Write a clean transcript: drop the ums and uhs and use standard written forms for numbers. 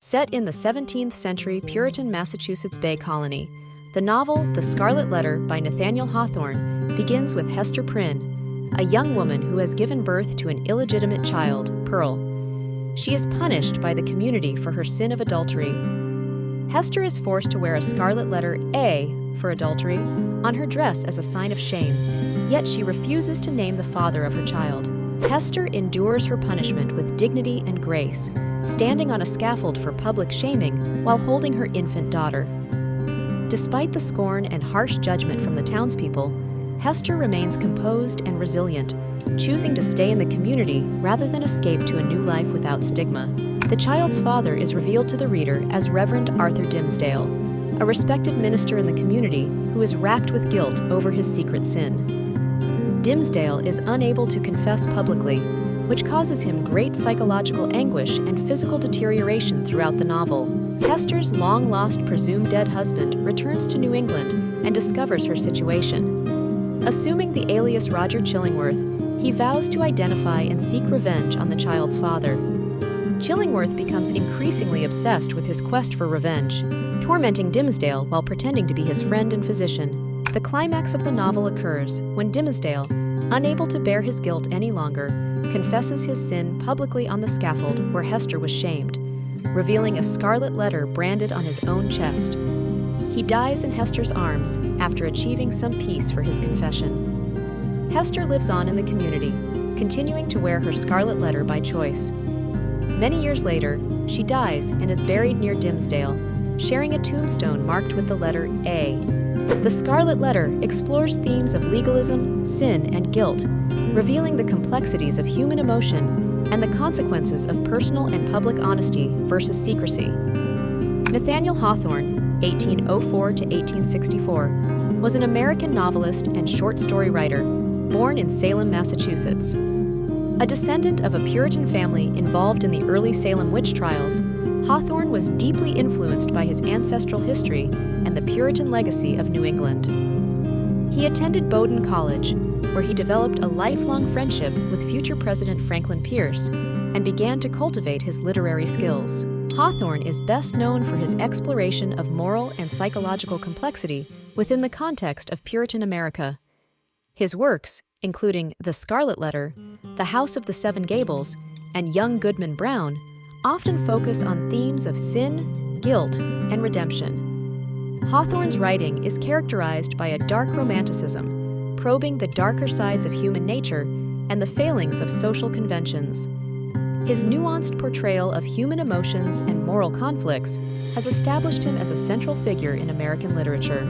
Set in the 17th century Puritan Massachusetts Bay Colony, the novel The Scarlet Letter by Nathaniel Hawthorne begins with Hester Prynne, a young woman who has given birth to an illegitimate child, Pearl. She is punished by the community for her sin of adultery. Hester is forced to wear a scarlet letter A for adultery on her dress as a sign of shame, yet she refuses to name the father of her child. Hester endures her punishment with dignity and grace, standing on a scaffold for public shaming while holding her infant daughter. Despite the scorn and harsh judgment from the townspeople, Hester remains composed and resilient, choosing to stay in the community rather than escape to a new life without stigma. The child's father is revealed to the reader as Reverend Arthur Dimmesdale, a respected minister in the community who is racked with guilt over his secret sin. Dimmesdale is unable to confess publicly, which causes him great psychological anguish and physical deterioration throughout the novel. Hester's long-lost presumed dead husband returns to New England and discovers her situation. Assuming the alias Roger Chillingworth, he vows to identify and seek revenge on the child's father. Chillingworth becomes increasingly obsessed with his quest for revenge, tormenting Dimmesdale while pretending to be his friend and physician. The climax of the novel occurs when Dimmesdale, unable to bear his guilt any longer, confesses his sin publicly on the scaffold where Hester was shamed, revealing a scarlet letter branded on his own chest. He dies in Hester's arms after achieving some peace for his confession. Hester lives on in the community, continuing to wear her scarlet letter by choice. Many years later, she dies and is buried near Dimmesdale, sharing a tombstone marked with the letter A. The Scarlet Letter explores themes of legalism, sin, and guilt, revealing the complexities of human emotion and the consequences of personal and public honesty versus secrecy. Nathaniel Hawthorne, 1804 to 1864, was an American novelist and short story writer born in Salem, Massachusetts. A descendant of a Puritan family involved in the early Salem witch trials, Hawthorne was deeply influenced by his ancestral history and the Puritan legacy of New England. He attended Bowdoin College, where he developed a lifelong friendship with future President Franklin Pierce and began to cultivate his literary skills. Hawthorne is best known for his exploration of moral and psychological complexity within the context of Puritan America. His works, including The Scarlet Letter, The House of the Seven Gables, and Young Goodman Brown, often focus on themes of sin, guilt, and redemption. Hawthorne's writing is characterized by a dark romanticism, probing the darker sides of human nature and the failings of social conventions. His nuanced portrayal of human emotions and moral conflicts has established him as a central figure in American literature.